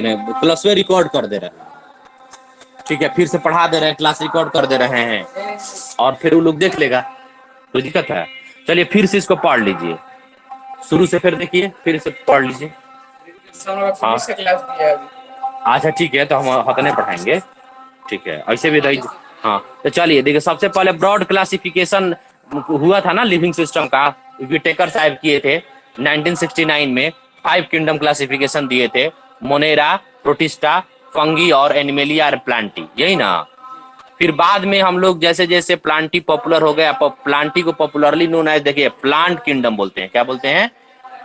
Class में record कर दे रहे हैं, ठीक है, फिर से पढ़ा दे रहे हैं, क्लास रिकॉर्ड कर दे रहे हैं, और फिर वो लोग देख लेगा, कोई दिक्कत है? चलिए फिर से इसको पढ़ लीजिए, शुरू से फिर देखिए, फिर से पढ़ लीजिए। हाँ अच्छा ठीक है, तो हम हतने पढ़ाएंगे, ठीक है, ऐसे भी रही। हाँ तो चलिए देखिए, सबसे पहले ब्रॉड क्लासिफिकेशन हुआ था ना लिविंग सिस्टम का, विटेकर साहब किए थे 1969 में। 5 किंगडम क्लासिफिकेशन दिए थे, मोनेरा, प्रोटिस्टा, फंगी और एनिमेलिया और प्लांटी, यही ना। फिर बाद में हम लोग जैसे जैसे प्लांटी पॉपुलर हो गया, प्लांटी को पॉपुलरली नोन एज, देखिए प्लांट किंगडम बोलते हैं, क्या बोलते हैं?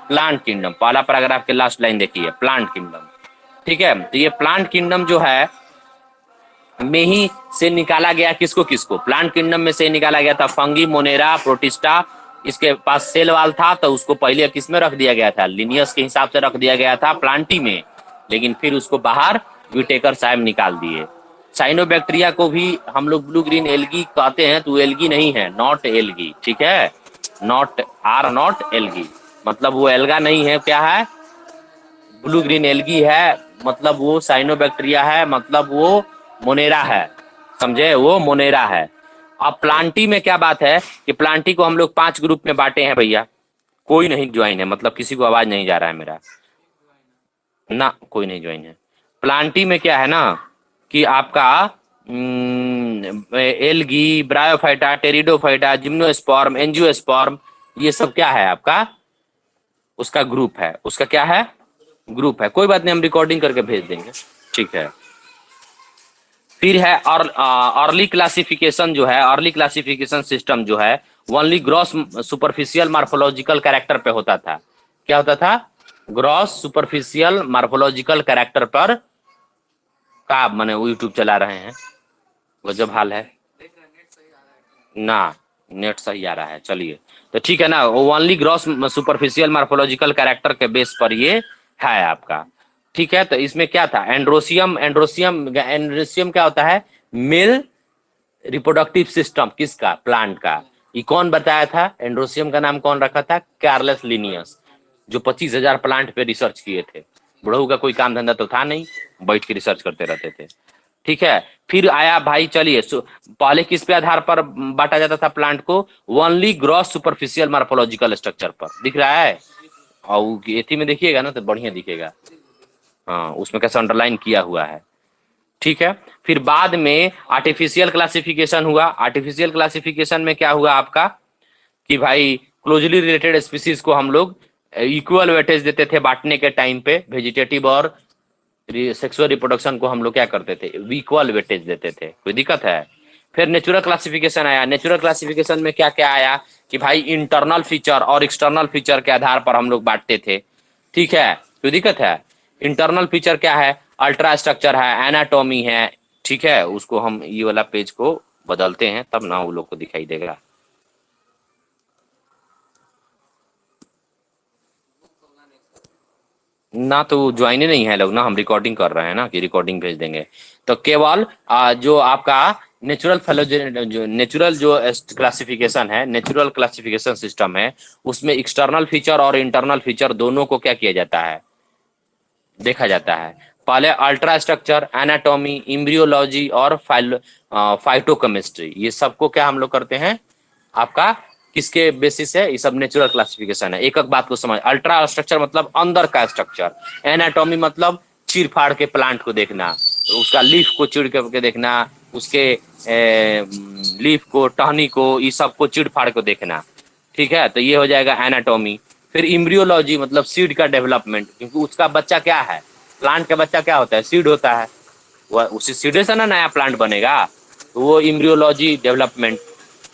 Plant kingdom. पहला पैराग्राफ के लास्ट लाइन देखिए, प्लांट किंगडम, ठीक है। तो ये प्लांट किंगडम जो है में ही से निकाला गया, किसको किसको? प्लांट किंगडम में से निकाला गया था फंगी, मोनेरा, प्रोटिस्टा। इसके पास सेल वाल था तो उसको पहले किस में रख दिया गया था? लिनियस के हिसाब से रख दिया गया था प्लांटी में, लेकिन फिर उसको बाहर विटेकर साहब निकाल दिए। साइनोबैक्टीरिया को भी हम लोग ब्लू ग्रीन एल्गी कहते हैं, तो एल्गी नहीं है, नॉट एल्गी, ठीक है, नॉट एल्गी, मतलब वो एल्गा नहीं है, क्या है? ब्लू ग्रीन एल्गी है, मतलब वो साइनोबैक्टीरिया है, मतलब वो मोनेरा है, समझे, वो मोनेरा है। अब प्लांटी में क्या बात है कि प्लांटी को हम लोग 5 ग्रुप में बांटे हैं भैया, कोई नहीं ज्वाइन है, मतलब किसी को आवाज नहीं जा रहा है मेरा ना, कोई नहीं ज्वाइन है। प्लांटी में क्या है ना कि आपका algae, bryophyta, pteridophyta, gymnosperm, angiosperm, ये सब क्या है आपका? उसका ग्रुप है, उसका क्या है? ग्रुप है। कोई बात नहीं, हम रिकॉर्डिंग करके भेज देंगे, ठीक है। फिर है और अर्ली क्लासिफिकेशन जो है, अर्ली क्लासिफिकेशन सिस्टम जो है only gross superficial morphological character पे होता था। क्या होता था? ग्रॉस सुपरफिशियल मार्फोलॉजिकल कैरेक्टर पर का माने वो यूट्यूब चला रहे हैं, गजब हाल है ना, नेट सही आ रहा है, चलिए तो ठीक है ना। Only gross superficial morphological character के बेस पर ये है आपका, ठीक है। तो इसमें क्या था? एंड्रोसियम, एंड्रोसियम क्या होता है? मेल रिप्रोडक्टिव सिस्टम, किसका? प्लांट का। ये कौन बताया था? एंड्रोसियम का नाम कौन रखा था? कार्लस लिनियस, जो 25,000 प्लांट पे रिसर्च किए थे। बुढ़ऊ का कोई काम धंधा तो था नहीं, बैठ के रिसर्च करते रहते थे, ठीक है। फिर आया भाई, चलिए पहले किस पे आधार पर बांटा जाता था प्लांट को? Only gross superficial morphological structure पर, दिख रहा है, और एथी में देखिएगा ना तो बढ़िया दिखेगा, हाँ उसमें कैसे अंडरलाइन किया हुआ है, ठीक है। फिर बाद में आर्टिफिशियल क्लासिफिकेशन हुआ। आर्टिफिशियल क्लासिफिकेशन में क्या हुआ आपका कि भाई क्लोजली रिलेटेड स्पीसीज को हम लोग इक्वल वेटेज देते थे बांटने के टाइम पे, वेजिटेटिव और सेक्सुअल रिप्रोडक्शन को हम लोग क्या करते थे? इक्वल वेटेज देते थे, कोई दिक्कत है? फिर नेचुरल क्लासिफिकेशन आया। नेचुरल क्लासिफिकेशन में क्या क्या आया कि भाई इंटरनल फीचर और एक्सटर्नल फीचर के आधार पर हम लोग बांटते थे, ठीक है, कोई दिक्कत है? इंटरनल फीचर क्या है? अल्ट्रा स्ट्रक्चर है, एनाटॉमी है, ठीक है। उसको हम ये वाला पेज को बदलते हैं तब ना वो लोग को दिखाई देगा। ना तो ज्वाइन ही नहीं है लोग ना, हम रिकॉर्डिंग कर रहे हैं ना, कि रिकॉर्डिंग भेज देंगे। तो केवल जो आपका नेचुरल जो नेचुरल जो क्लासिफिकेशन है, नेचुरल क्लासिफिकेशन सिस्टम है, उसमें एक्सटर्नल फीचर और इंटरनल फीचर दोनों को क्या किया जाता है? देखा जाता है। पहले अल्ट्रा स्ट्रक्चर, एनाटॉमी, इम्ब्रियोलॉजी और फाइटोकेमिस्ट्री, ये सबको क्या हम लोग करते हैं आपका? किसके बेसिस है? ये सब नेचुरल क्लासिफिकेशन है। एक एक बात को समझ, अल्ट्रा स्ट्रक्चर मतलब अंदर का स्ट्रक्चर, एनाटॉमी मतलब चीर फाड़ के प्लांट को देखना, उसका लीफ को चीड़ करके देखना, उसके लीफ को, टहनी को, ये सब को चीड़ फाड़ को देखना, ठीक है, तो ये हो जाएगा एनाटॉमी। फिर इम्ब्रियोलॉजी मतलब सीड का डेवलपमेंट, क्योंकि उसका बच्चा क्या है? प्लांट का बच्चा क्या होता है? सीड होता है, वह उसी सीडे से ना नया प्लांट बनेगा, तो वो इम्ब्रियोलॉजी डेवलपमेंट।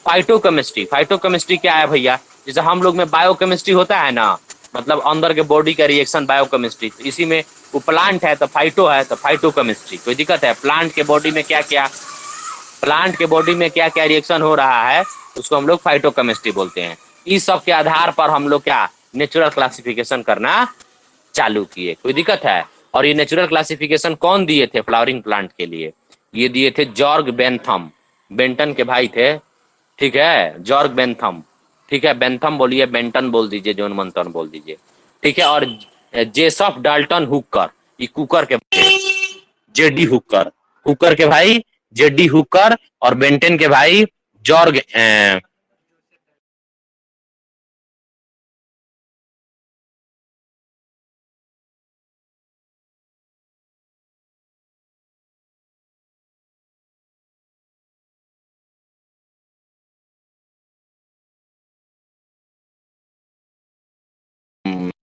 फाइटोकेमिस्ट्री, फाइटोकेमिस्ट्री क्या है भैया? जैसे हम लोग में बायोकेमिस्ट्री होता है ना, मतलब अंदर के बॉडी का रिएक्शन, बायोकेमिस्ट्री, तो इसी में वो प्लांट है तो फाइटो है, तो फाइटोकेमिस्ट्री। कोई दिक्कत है? प्लांट के बॉडी में क्या क्या, प्लांट के बॉडी में क्या क्या रिएक्शन हो रहा है, उसको हम लोग फाइटोकेमिस्ट्री बोलते हैं। इस सब के आधार पर हम लोग क्या नेचुरल क्लासिफिकेशन करना चालू किए, कोई दिक्कत है? और ये नेचुरल क्लासिफिकेशन कौन दिए थे फ्लावरिंग प्लांट के लिए? ये दिए थे जॉर्ग बेंथम, बेंटन के भाई थे, ठीक है, जॉर्ग बेंथम, ठीक है, बेंथम बोलिए, बेंटन बोल दीजिए, जॉन मंथन बोल दीजिए, ठीक है। और जेसफ डाल्टन हुकर, ये कुकर के जेडी हुकर, हुकर के भाई जेडी हुकर, और बेंटेन के भाई जॉर्ग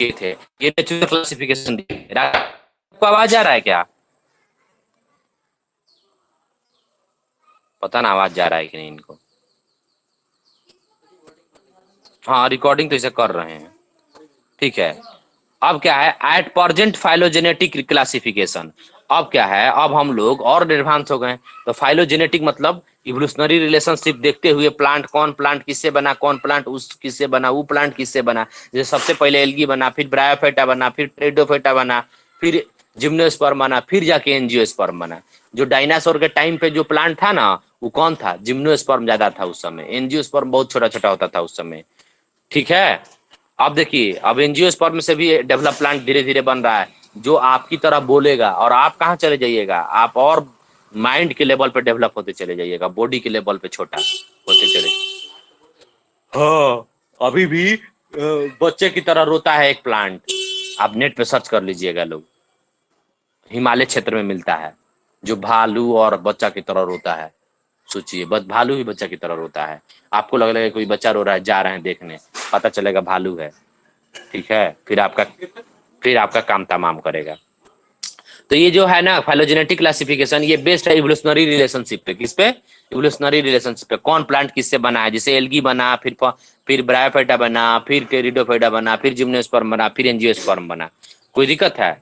ये थे। ये नेचुरल क्लासिफिकेशन आपको आवाज आ रहा है क्या? पता ना आवाज जा रहा है कि नहीं इनको। हाँ रिकॉर्डिंग तो इसे कर रहे हैं, ठीक है। अब क्या है, एट प्रेजेंट फाइलोजेनेटिक क्लासिफिकेशन। अब क्या है, अब हम लोग और एडवांस हो गए। तो फाइलोजेनेटिक मतलब इवोल्यूशनरी रिलेशनशिप देखते हुए प्लांट, कौन प्लांट किससे बना, कौन प्लांट उस किससे बना, वो प्लांट किससे बना। जैसे सबसे पहले एल्गी बना, फिर ब्रायोफाइटा बना, फिर टेरिडोफाइटा बना, फिर जिम्नोस्पर्म बना, फिर जाके एंजियोस्पर्म बना। जो डायनासोर के टाइम पे जो प्लांट था ना, वो कौन था? जिम्नोस्पर्म ज्यादा था उस समय, एंजियोस्पर्म बहुत छोटा छोटा होता था उस समय, ठीक है। अब देखिए, अब एंजियोस्पर्म से भी डेवलप प्लांट धीरे धीरे बन रहा है, जो आपकी तरह बोलेगा। और आप कहाँ चले जाइएगा, आप और माइंड के लेवल पे डेवलप होते चले जाइएगा, बॉडी के लेवल पे छोटा होते चले। हाँ, अभी भी बच्चे की तरह रोता है एक प्लांट। आप नेट पे सर्च कर लीजिएगा लोग, हिमालय क्षेत्र में मिलता है, जो भालू और बच्चा की तरह रोता है। सोचिए, बस भालू ही बच्चा की तरह रोता है। आपको लग रहा है कोई बच्चा रो रहा है, जा रहे हैं देखने, पता चलेगा भालू है, ठीक है। फिर आपका काम तमाम करेगा। तो ये जो है ना फाइलोजेनेटिक क्लासिफिकेशन, ये बेस्ड है इवोल्यूशनरी रिलेशनशिप पे। किस पे? इवोल्यूशनरी रिलेशनशिप पे। कौन प्लांट किससे बना है, जैसे एल्गी बना, फिर ब्रायोफाइटा बना, फिर टेरिडोफाइटा बना, फिर जिम्नोस्पर्म बना, फिर एंजियोस्पर्म बना। कोई दिक्कत है?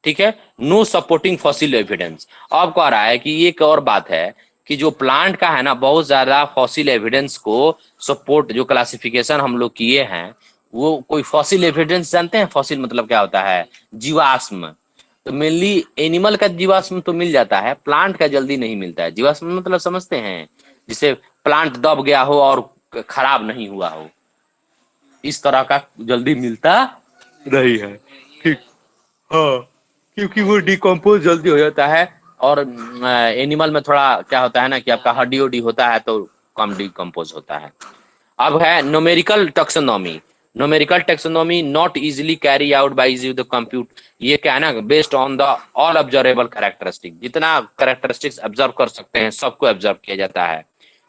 ठीक है। No supporting fossil evidence. अब कह रहा है कि एक और बात है कि जो प्लांट का है ना, बहुत ज्यादा फॉसिल एविडेंस को सपोर्ट, जो क्लासिफिकेशन हम लोग किए हैं, वो कोई फॉसिल एविडेंस जानते हैं? फॉसिल मतलब क्या होता है? जीवाश्म। तो मेनली एनिमल का जीवाश्म तो मिल जाता है, प्लांट का जल्दी नहीं मिलता है। जीवाश्म मतलब समझते हैं, जिसे प्लांट दब गया हो और खराब नहीं हुआ हो, इस तरह का जल्दी मिलता नहीं है, ठीक। हाँ, क्योंकि वो डिकम्पोज जल्दी हो जाता है। और एनिमल में थोड़ा क्या होता है ना कि आपका हड्डी उड्डी होता है तो कम डिकम्पोज होता है। अब है numerical taxonomy. Numerical taxonomy not easily carry out by you the compute. ये क्या है ना, based on the all observable characteristic. जितना कैरेक्टरिस्टिक्स ऑब्जर्व कर सकते हैं सबको ऑब्जर्व किया जाता है,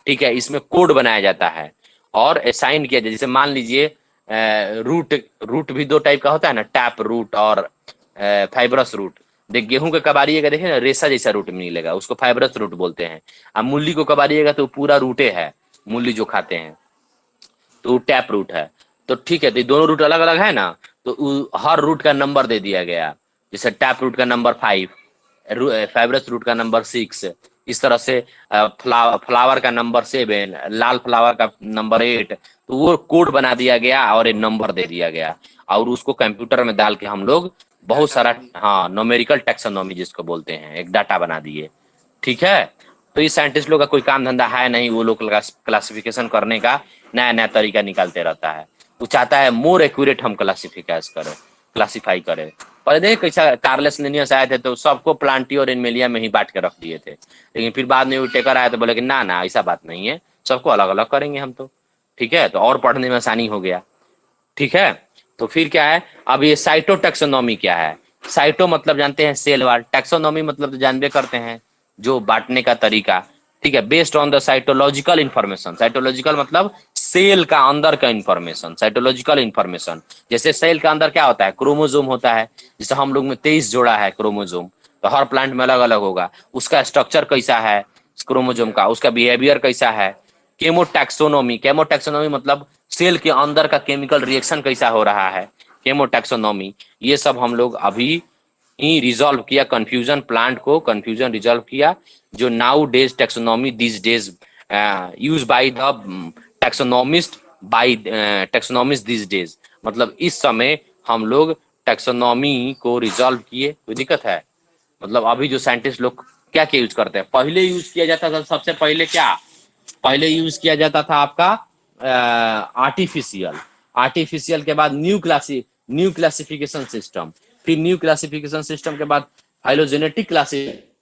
ठीक है। इसमें कोड बनाया जाता है और असाइन किया जाए। जैसे मान लीजिए रूट, रूट भी दो टाइप का होता है ना, टैप रूट और फाइब्रस रूट। देख, गेहूं का कबाड़िएगा, देखिए ना रेसा जैसा रूट मिलेगा, उसको फाइब्रस रूट बोलते हैं। अब मूली को कबाड़िएगा तो पूरा रूटे है, मूली जो खाते हैं, तो टैप रूट है। तो ठीक है, तो ये दोनों रूट अलग अलग है ना, तो हर रूट का नंबर दे दिया गया। जैसे टैप रूट का नंबर 5, फाइब्रस रूट का नंबर 6, इस तरह से फ्लावर का नंबर 7, लाल फ्लावर का नंबर 8। तो वो कोड बना दिया गया और एक नंबर दे दिया गया, और उसको कंप्यूटर में डाल के हम लोग बहुत सारा, हाँ, न्यूमेरिकल टैक्सोनॉमी जिसको बोलते हैं, एक डाटा बना दिए, ठीक है। तो इस साइंटिस्ट लोग का कोई काम धंधा है नहीं, वो लोग क्लासिफिकेशन करने का नया नया तरीका निकालते रहता है। वो चाहता है मोर एक्यूरेट हम क्लासिफाई करें। पर देख कैसा कार्लेस लिनियस आए थे तो सबको प्लांटी और एनिमेलिया में ही बांट के रख दिए थे, लेकिन फिर बाद में वो टेकर आया तो बोले कि ना ना ऐसा बात नहीं है, सबको अलग अलग करेंगे हम तो, ठीक है। तो और पढ़ने में आसानी हो गया, ठीक है। तो फिर क्या है, अब ये साइटो टैक्सोनॉमी क्या है? साइटो मतलब जानते हैं सेल वाल, टैक्सोनॉमी मतलब तो जानबे करते हैं, जो बांटने का तरीका, ठीक है। Based on the cytological information. Cytological मतलब सेल का अंदर का इंफॉर्मेशन, साइटोलॉजिकल इंफॉर्मेशन। जैसे सेल का अंदर क्या होता है, क्रोमोजोम होता है। जैसे हम लोग में 23 जोड़ा है क्रोमोजोम, तो हर प्लांट में अलग अलग होगा। उसका स्ट्रक्चर कैसा है क्रोमोजोम का, उसका बिहेवियर कैसा है। केमोटैक्सोनॉमी, केमोटैक्सोनॉमी मतलब सेल के अंदर का केमिकल रिएक्शन कैसा हो रहा है, केमोटैक्सोनॉमी। ये सब हम लोग अभी ही रिजॉल्व किया, कंफ्यूजन प्लांट को कंफ्यूजन रिजॉल्व किया। जो now days taxonomy this days use by the taxonomist, by taxonomist this days, मतलब इस समय हम लोग टैक्सोनॉमी को रिजॉल्व किए। कोई दिक्कत है? मतलब अभी जो साइंटिस्ट लोग क्या क्या यूज करते हैं, पहले यूज किया जाता था सबसे पहले क्या, पहले यूज किया जाता था आपका आर्टिफिशियल, आर्टिफिशियल के बाद न्यू क्लासिफिकेशन सिस्टम, फिर न्यू क्लासिफिकेशन सिस्टम के बाद फाइलोजेनेटिक क्लासिफिकेशन